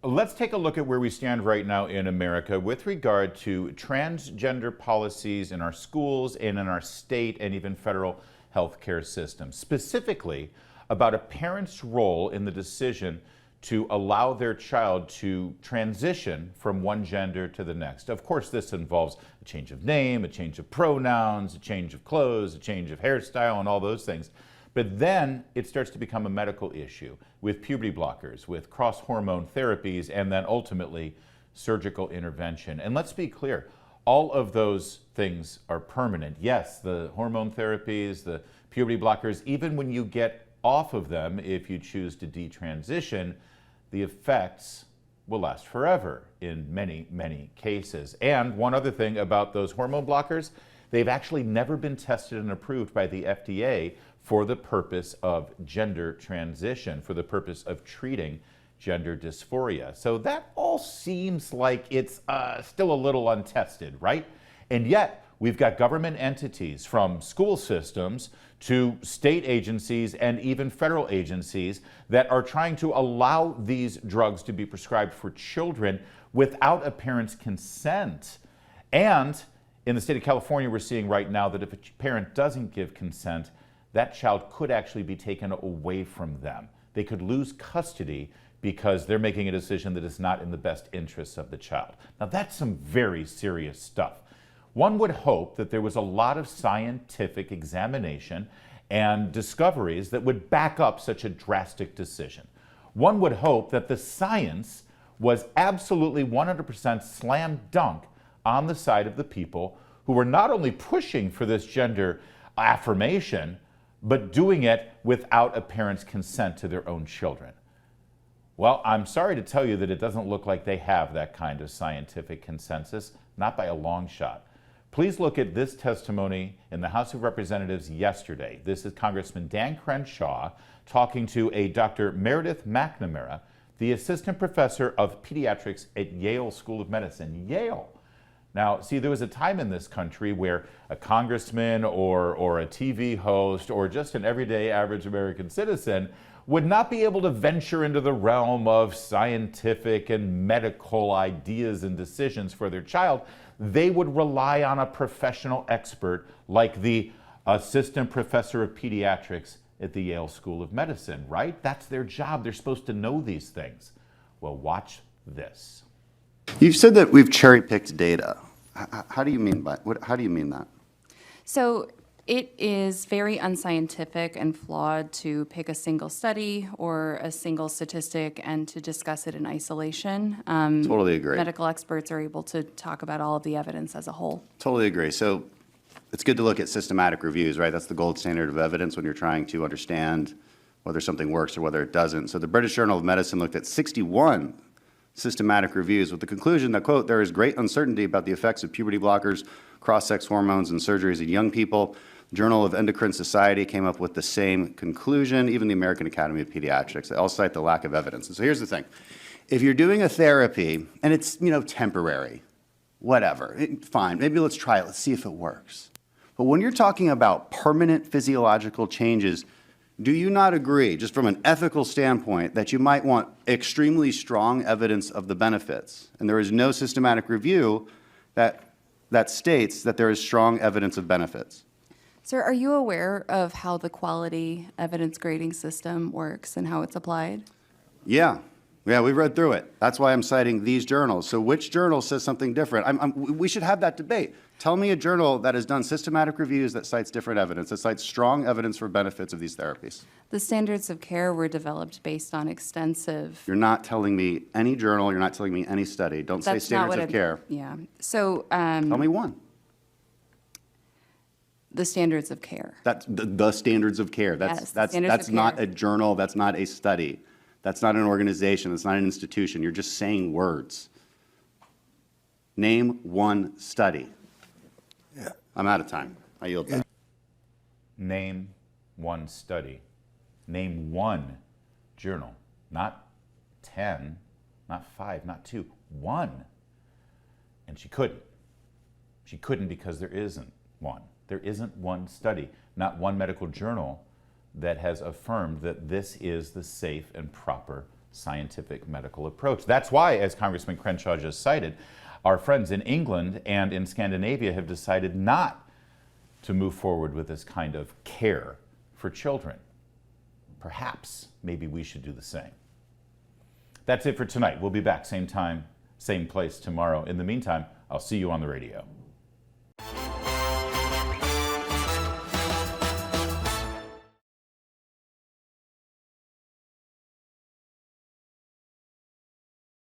Let's take a look at where we stand right now in America with regard to transgender policies in our schools and in our state and even federal healthcare system. Specifically about a parent's role in the decision to allow their child to transition from one gender to the next. Of course, this involves a change of name, a change of pronouns, a change of clothes, a change of hairstyle, and all those things. But then it starts to become a medical issue with puberty blockers, with cross-hormone therapies, and then ultimately surgical intervention. And let's be clear, all of those things are permanent. Yes, the hormone therapies, the puberty blockers, even when you get off of them, if you choose to detransition, the effects will last forever in many, many cases. And one other thing about those hormone blockers, they've actually never been tested and approved by the FDA for the purpose of gender transition, for the purpose of treating gender dysphoria. So that all seems like it's still a little untested, right? And yet, we've got government entities from school systems to state agencies and even federal agencies that are trying to allow these drugs to be prescribed for children without a parent's consent. And in the state of California, we're seeing right now that if a parent doesn't give consent, that child could actually be taken away from them. They could lose custody because they're making a decision that is not in the best interests of the child. Now, that's some very serious stuff. One would hope that there was a lot of scientific examination and discoveries that would back up such a drastic decision. One would hope that the science was absolutely 100% slam dunk on the side of the people who were not only pushing for this gender affirmation, but doing it without a parent's consent to their own children. Well, I'm sorry to tell you that it doesn't look like they have that kind of scientific consensus, not by a long shot. Please look at this testimony in the House of Representatives yesterday. This is Congressman Dan Crenshaw talking to a Dr. Meredith McNamara, the Assistant Professor of Pediatrics at Yale School of Medicine. Yale. Now, see, there was a time in this country where a congressman or a TV host or just an everyday average American citizen would not be able to venture into the realm of scientific and medical ideas and decisions for their child. They would rely on a professional expert like the Assistant Professor of Pediatrics at the Yale School of Medicine, right? That's their job. They're supposed to know these things. Well, watch this. You've said that we've cherry-picked data. How do you mean that? So it is very unscientific and flawed to pick a single study or a single statistic and to discuss it in isolation. Totally agree. Medical experts are able to talk about all of the evidence as a whole. Totally agree. So it's good to look at systematic reviews, right? That's the gold standard of evidence when you're trying to understand whether something works or whether it doesn't. So the British Journal of Medicine looked at 61 systematic reviews with the conclusion that, quote, there is great uncertainty about the effects of puberty blockers, cross-sex hormones, and surgeries in young people. The Journal of Endocrine Society came up with the same conclusion, even the American Academy of Pediatrics. They all cite the lack of evidence. And so here's the thing. If you're doing a therapy, and it's, temporary, whatever, fine, maybe let's try it, let's see if it works. But when you're talking about permanent physiological changes, do you not agree, just from an ethical standpoint, that you might want extremely strong evidence of the benefits? And there is no systematic review that states that there is strong evidence of benefits. Sir, are you aware of how the quality evidence grading system works and how it's applied? Yeah, we read through it. That's why I'm citing these journals. So which journal says something different? We should have that debate. Tell me a journal that has done systematic reviews that cites different evidence, that cites strong evidence for benefits of these therapies. The standards of care were developed based on extensive... You're not telling me any journal, you're not telling me any study. Don't say standards of care. Yeah. So... tell me one. The standards of care. That's the standards of care. That's not a journal, that's not a study. That's not an organization, that's not an institution. You're just saying words. Name one study. Yeah. I'm out of time. I yield back. Name one study. Name one journal. Not 10, not 5, not 2, 1. And she couldn't. She couldn't because there isn't one. There isn't one study, not one medical journal that has affirmed that this is the safe and proper scientific medical approach. That's why, as Congressman Crenshaw just cited, our friends in England and in Scandinavia have decided not to move forward with this kind of care for children. Perhaps, maybe we should do the same. That's it for tonight. We'll be back same time, same place tomorrow. In the meantime, I'll see you on the radio.